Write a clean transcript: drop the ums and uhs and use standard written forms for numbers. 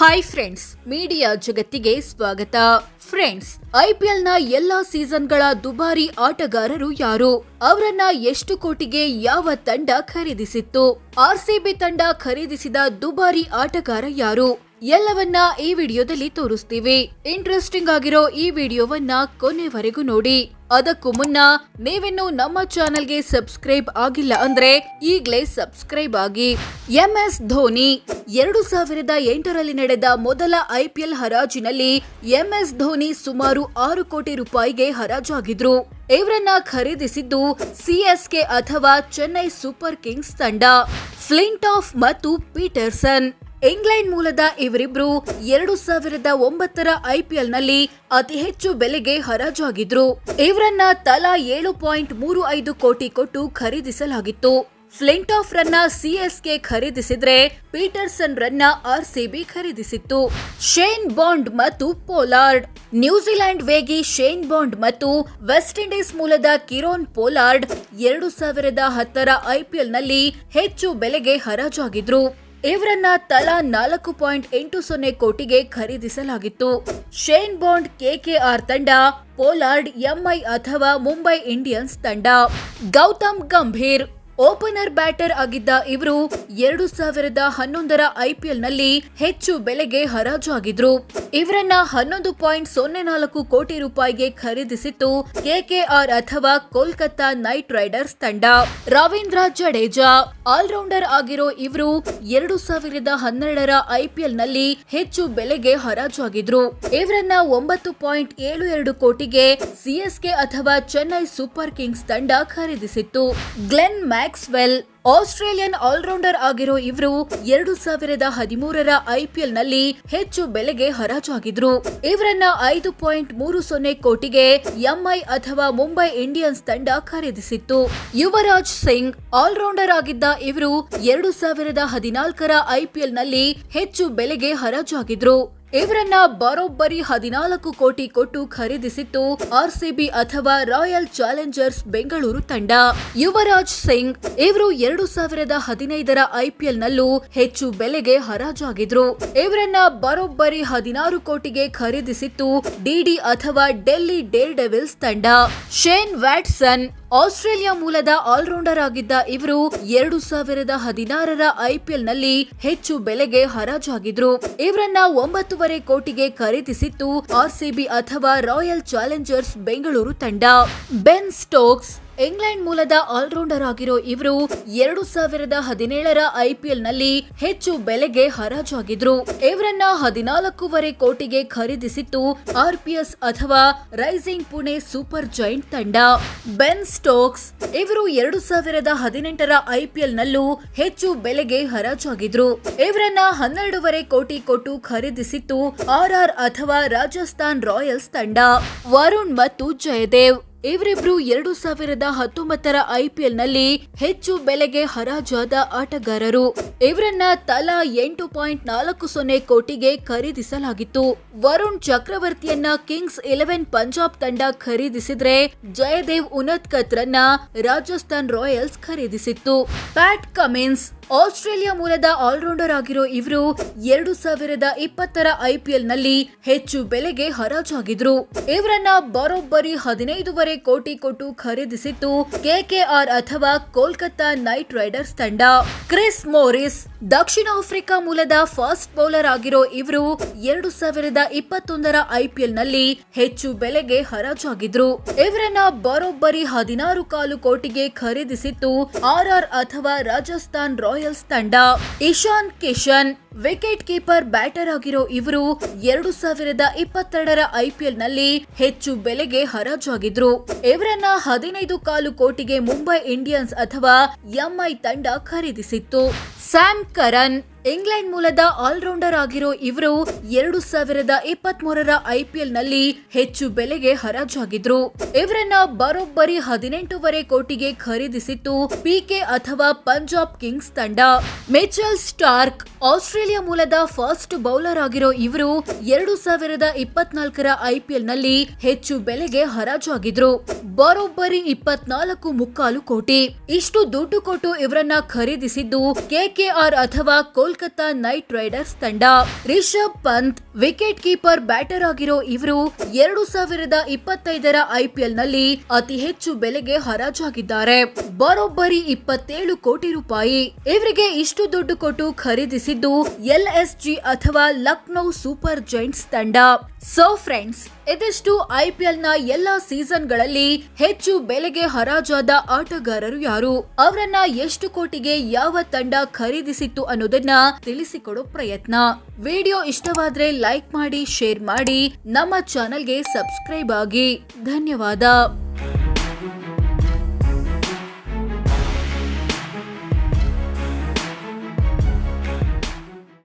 Hi friends, media ಜಗತ್ತಿಗೆ ಸ್ವಾಗತ. Friends, IPL ನ ಎಲ್ಲಾ ಸೀಸನ್ಗಳ ದುಬಾರಿ ಆಟಗಾರರು ಯಾರು? ಅವರನ್ನ ಎಷ್ಟು ಕೋಟಿಗೆ ಯಾವ ತಂಡ ಖರೀದಿಸಿತ್ತು? ಆರ್ಸಿಬಿ ತಂಡ ಖರೀದಿಸಿದ ದುಬಾರಿ ಆಟಗಾರ ಯಾರು? ಎಲ್ಲವನ್ನ ಈ ವಿಡಿಯೋದಲ್ಲಿ ತೋರಿಸ್ತೀವಿ. ಇಂಟ್ರೆಸ್ಟಿಂಗ್ ಆಗಿರೋ ಈ ವಿಡಿಯೋವನ್ನ ಕೊನೆವರೆಗೂ ನೋಡಿ. ಅದಕ್ಕೂ ಮುನ್ನ ನೀವಿನ್ನು ನಮ್ಮ ಚಾನೆಲ್ಗೆ ಸಬ್ಸ್ಕ್ರೈಬ್ ಆಗಿಲ್ಲ ಅಂದ್ರೆ ಈಗಲೇ ಸಬ್ಸ್ಕ್ರೈಬ್ ಆಗಿ. ಎಂಎಸ್ ಧೋನಿ 2008ರಲ್ಲಿ ನಡೆದ ಮೊದಲ ಐಪಿಎಲ್ ಹರಾಜಿನಲ್ಲಿ ಎಂಎಸ್ ಧೋನಿ ಸುಮಾರು 6 ಕೋಟಿ ರೂಪಾಯಿಗೆ ಹರಾಜಾಗಿದ್ರು. ಇವರನ್ನ ಖರೀದಿಸಿದ್ದು ಸಿಎಸ್ಕೆ ಅಥವಾ ಚೆನ್ನೈ ಸೂಪರ್ ಕಿಂಗ್ಸ್ ತಂಡ. ಫ್ಲಿಂಟಾಫ್ ಮತ್ತು ಪೀಟರ್ಸನ್. ಇಂಗ್ಲೆಂಡ್ ಮೂಲದ ಇವರಿಬ್ರು 2009ರ ಐಪಿಎಲ್ ನಲ್ಲಿ ಅತಿ ಹೆಚ್ಚು ಬೆಲೆಗೆ ಹರಾಜಾಗಿದ್ರು. ಇವರನ್ನ ತಲಾ 7.35 ಕೋಟಿ ಕೊಟ್ಟು ಖರೀದಿಸಲಾಗಿತ್ತು. ಫ್ಲಿಂಟಾಫ್ ರನ್ನ ಸಿಎಸ್ಕೆ ಖರೀದಿಸಿದ್ರೆ ಪೀಟರ್ಸನ್ ರನ್ನ ಆರ್ಸಿಬಿ ಖರೀದಿಸಿತ್ತು. ಶೇನ್ ಬಾಂಡ್ ಮತ್ತು ಪೋಲಾರ್ಡ್. ನ್ಯೂಜಿಲೆಂಡ್ ವೇಗಿ ಶೇನ್ ಬಾಂಡ್ ಮತ್ತು ವೆಸ್ಟ್ ಇಂಡೀಸ್ ಮೂಲದ ಕಿರೋನ್ ಪೋಲಾರ್ಡ್ 2010ರ ಐಪಿಎಲ್ ನಲ್ಲಿ ಹೆಚ್ಚು ಬೆಲೆಗೆ ಹರಾಜಾಗಿದ್ರು. ಇವರನ್ನ ತಲಾ 4.80 ಕೋಟಿಗೆ ಖರೀದಿಸಲಾಗಿತ್ತು. ಶೇನ್ ಬಾಂಡ್ ಕೆಕೆಆರ್ ತಂಡ, ಪೋಲಾರ್ಡ್ ಎಂಐ ಅಥವಾ ಮುಂಬೈ ಇಂಡಿಯನ್ಸ್ ತಂಡ. ಗೌತಮ್ ಗಂಭೀರ್ ಓಪನರ್ ಬ್ಯಾಟರ್ ಆಗಿದ್ದ ಇವರು 2011ರ ಐಪಿಎಲ್ ನಲ್ಲಿ ಹೆಚ್ಚು ಬೆಲೆಗೆ ಹರಾಜಾಗಿದ್ರು. ಇವರನ್ನ 11.04 ಕೋಟಿ ರೂಪಾಯಿಗೆ ಖರೀದಿಸಿತ್ತು ಕೆಕೆಆರ್ ಅಥವಾ ಕೋಲ್ಕತ್ತಾ ನೈಟ್ ರೈಡರ್ಸ್ ತಂಡ. ರವೀಂದ್ರ ಜಡೇಜಾ ಆಲ್ರೌಂಡರ್ ಆಗಿರೋ ಇವರು 2012ರ ಐಪಿಎಲ್ ನಲ್ಲಿ ಹೆಚ್ಚು ಬೆಲೆಗೆ ಹರಾಜಾಗಿದ್ರು. ಇವರನ್ನ 9.72 ಕೋಟಿಗೆ ಸಿಎಸ್ಕೆ ಅಥವಾ ಚೆನ್ನೈ ಸೂಪರ್ ಕಿಂಗ್ಸ್ ತಂಡ ಖರೀದಿಸಿತ್ತು. ಗ್ಲೆನ್ ಮ್ಯಾಕ್ಸ್ವೆಲ್ ಆಸ್ಟ್ರೇಲಿಯನ್ ಆಲ್ರೌಂಡರ್ ಆಗಿರೋ ಇವರು 2013ರ ಐಪಿಎಲ್ ನಲ್ಲಿ ಹೆಚ್ಚು ಬೆಲೆಗೆ ಹರಾಜಾಗಿದ್ರು. ಇವರನ್ನ 5.30 ಕೋಟಿಗೆ ಎಂಐ ಅಥವಾ ಮುಂಬೈ ಇಂಡಿಯನ್ಸ್ ತಂಡ ಖರೀದಿಸಿತ್ತು. ಯುವರಾಜ್ ಸಿಂಗ್ ಆಲ್ರೌಂಡರ್ ಆಗಿದ್ದ ಇವರು 2014ರ ಐಪಿಎಲ್ ನಲ್ಲಿ ಹೆಚ್ಚು ಬೆಲೆಗೆ ಹರಾಜಾಗಿದ್ರು. ಇವರನ್ನ ಬರೋಬ್ಬರಿ 14 ಕೋಟಿ ಕೊಟ್ಟು ಖರೀದಿಸಿತ್ತು ಆರ್ಸಿಬಿ ಅಥವಾ ರಾಯಲ್ ಚಾಲೆಂಜರ್ಸ್ ಬೆಂಗಳೂರು ತಂಡ. ಯುವರಾಜ್ ಸಿಂಗ್ ಇವರು 2015ರ ಐಪಿಎಲ್ ನಲ್ಲೂ ಹೆಚ್ಚು ಬೆಲೆಗೆ ಹರಾಜಾಗಿದ್ರು. ಇವರನ್ನ ಬರೋಬ್ಬರಿ 16 ಕೋಟಿಗೆ ಖರೀದಿಸಿತ್ತು ಡಿಡಿ ಅಥವಾ ಡೆಲ್ಲಿ ಡೇರ್ ಡೆವಿಲ್ಸ್ ತಂಡ. ಶೇನ್ ವ್ಯಾಟ್ಸನ್ ಆಸ್ಟ್ರೇಲಿಯಾ ಮೂಲದ ಆಲ್ರೌಂಡರ್ ಆಗಿದ್ದ ಇವರು 2016ರ ಐಪಿಎಲ್ ನಲ್ಲಿ ಹೆಚ್ಚು ಬೆಲೆಗೆ ಹರಾಜಾಗಿದ್ರು. ಇವರನ್ನ 9.5 ಕೋಟಿಗೆ ಖರೀದಿಸಿತ್ತು ಆರ್ಸಿಬಿ ಅಥವಾ ರಾಯಲ್ ಚಾಲೆಂಜರ್ಸ್ ಬೆಂಗಳೂರು ತಂಡ. ಬೆನ್ ಸ್ಟೋಕ್ಸ್ ಇಂಗ್ಲೆಂಡ್ ಮೂಲದ ಆಲ್ರೌಂಡರ್ ಆಗಿರೋ ಇವರು 2017ರ ಐಪಿಎಲ್ ನಲ್ಲಿ ಹೆಚ್ಚು ಬೆಲೆಗೆ ಹರಾಜಾಗಿದ್ರು. ಇವರನ್ನ 14.5 ಕೋಟಿಗೆ ಖರೀದಿಸಿತ್ತು ಆರ್ಪಿಎಸ್ ಅಥವಾ ರೈಸಿಂಗ್ ಪುಣೆ ಸೂಪರ್ ಜೈಂಟ್ ತಂಡ. ಬೆನ್ ಸ್ಟೋಕ್ಸ್ ಇವರು 2018ರ ಐಪಿಎಲ್ ನಲ್ಲೂ ಹೆಚ್ಚು ಬೆಲೆಗೆ ಹರಾಜಾಗಿದ್ರು. ಇವರನ್ನ 12.5 ಕೋಟಿ ಕೊಟ್ಟು ಖರೀದಿಸಿತ್ತು ಆರ್ಆರ್ ಅಥವಾ ರಾಜಸ್ಥಾನ್ ರಾಯಲ್ಸ್ ತಂಡ. ವರುಣ್ ಮತ್ತು ಜಯದೇವ್ ಇವರಿಬ್ರು 2019ರ ಐಪಿಎಲ್ ನಲ್ಲಿ ಹೆಚ್ಚು ಬೆಲೆಗೆ ಹರಾಜಾದ ಆಟಗಾರರು. ಇವರನ್ನ ತಲಾ 8.40 ಕೋಟಿಗೆ ಖರೀದಿಸಲಾಗಿತ್ತು. ವರುಣ್ ಚಕ್ರವರ್ತಿಯನ್ನ ಕಿಂಗ್ಸ್ 11 ಪಂಜಾಬ್ ತಂಡ ಖರೀದಿಸಿದ್ರೆ ಜಯದೇವ್ ಉನದ್ಕತ್ ರನ್ನ ರಾಜಸ್ಥಾನ್ ರಾಯಲ್ಸ್ ಖರೀದಿಸಿತ್ತು. ಪ್ಯಾಟ್ ಕಮಿನ್ಸ್ ಆಸ್ಟ್ರೇಲಿಯಾ ಮೂಲದ ಆಲ್ರೌಂಡರ್ ಆಗಿರೋ ಇವರು 2020ರ ಐಪಿಎಲ್ ನಲ್ಲಿ ಹೆಚ್ಚು ಬೆಲೆಗೆ ಹರಾಜಾಗಿದ್ರು. ಇವರನ್ನ ಬರೋಬ್ಬರಿ 15.5 ಕೋಟಿ ಕೊಟ್ಟು ಖರೀದಿಸಿತ್ತು ಕೆಕೆಆರ್ ಅಥವಾ ಕೋಲ್ಕತ್ತಾ ನೈಟ್ ರೈಡರ್ಸ್ ತಂಡ. ಕ್ರಿಸ್ ಮೋರಿಸ್ ದಕ್ಷಿಣ ಆಫ್ರಿಕಾ ಮೂಲದ ಫಾಸ್ಟ್ ಬೌಲರ್ ಆಗಿರೋ ಇವರು 2021ರ ಐಪಿಎಲ್ ನಲ್ಲಿ ಹೆಚ್ಚು ಬೆಲೆಗೆ ಹರಾಜಾಗಿದ್ರು. ಇವರನ್ನ ಬರೋಬ್ಬರಿ 16.25 ಕೋಟಿಗೆ ಖರೀದಿಸಿತ್ತು ಆರ್ಆರ್ ಅಥವಾ ರಾಜಸ್ಥಾನ್ ರಾಯಲ್ಸ್ ತಂಡ. Ishan Kishan wicket keeper batter ಆಗಿರೋ ಇವರು 2022ರ ಐಪಿಎಲ್ ನಲ್ಲಿ ಹೆಚ್ಚು ಬೆಲೆಗೆ ಹರಾಜಾಗಿದ್ರು. ಇವರನ್ನ 15.25 ಕೋಟಿಗೆ ಮುಂಬೈ ಇಂಡಿಯನ್ಸ್ ಅಥವಾ ಎಂಐ ತಂಡ ಖರೀದಿಸಿತ್ತು. ಸ್ಯಾಮ್ ಕರನ್ ಇಂಗ್ಲೆಂಡ್ ಮೂಲದ ಆಲ್ರೌಂಡರ್ ಆಗಿರೋ ಇವರು 2023ರ ಐಪಿಎಲ್ ನಲ್ಲಿ ಹೆಚ್ಚು ಬೆಲೆಗೆ ಹರಾಜಾಗಿದ್ರು. ಇವರನ್ನ ಬರೋಬ್ಬರಿ 18.5 ಕೋಟಿಗೆ ಖರೀದಿಸಿತ್ತು ಪಿಕೆ ಅಥವಾ ಪಂಜಾಬ್ ಕಿಂಗ್ಸ್ ತಂಡ. ಮಿಚೆಲ್ ಸ್ಟಾರ್ಕ್ ಆಸ್ಟ್ರೇಲಿಯಾ ಮೂಲದ ಫಾಸ್ಟ್ ಬೌಲರ್ ಆಗಿರೋ ಇವರು 2024ರ IPL ನಲ್ಲಿ ಹೆಚ್ಚು ಬೆಲೆಗೆ ಹರಾಜಾಗಿದ್ರು. ಬರೋಬ್ಬರಿ 24.25 ಕೋಟಿ. ಇಷ್ಟು ದುಡ್ಡು ಕೊಟ್ಟು ಇವರನ್ನ ಖರೀದಿಸಿದ್ದು KKR ಅಥವಾ ಕೋಲ್ಕತಾ ನೈಟ್ ರೈಡರ್ಸ್ ತಂಡ. Rishabh Pant wicket keeper batter ಆಗಿರೋ ಇವರು 2025ರ IPL ನಲ್ಲಿ ಅತಿ ಹೆಚ್ಚು ಬೆಲೆಗೆ ಹರಾಜಾಗಿದ್ದಾರೆ. ಬರೋಬ್ಬರಿ 27 ಕೋಟಿ ರೂಪಾಯಿ. ಇವರಿಗೆ ಇಷ್ಟು ದುಡ್ಡು ಕೊಟ್ಟು ಖರೀದಿಸಿದ್ದು LSG ಅಥವಾ ಲಕ್ನೋ ಸೂಪರ್ ಜೈಂಟ್ಸ್ ತಂಡ. ಸೊ ಫ್ರೆಂಡ್ಸ್, ಇದಿಷ್ಟು IPL ನ ಎಲ್ಲಾ ಸೀಸನ್ ಗಳಲ್ಲಿ ಹೆಚ್ಚು ಬೆಲೆಗೆ ಹರಾಜಾದ ಆಟಗಾರರು ಯಾರು, ಅವರನ್ನ ಎಷ್ಟು ಕೋಟಿಗೆ ಯಾವ ತಂಡ ಖರೀದಿಸಿತ್ತು ಅನ್ನೋದನ್ನ ತಿಳಿಸಿಕೊಡೋ ಪ್ರಯತ್ನ. ವಿಡಿಯೋ ಇಷ್ಟವಾದ್ರೆ ಲೈಕ್ ಮಾಡಿ, ಶೇರ್ ಮಾಡಿ, ನಮ್ಮ ಚಾನೆಲ್ಗೆ ಸಬ್ಸ್ಕ್ರೈಬ್ ಆಗಿ. ಧನ್ಯವಾದ.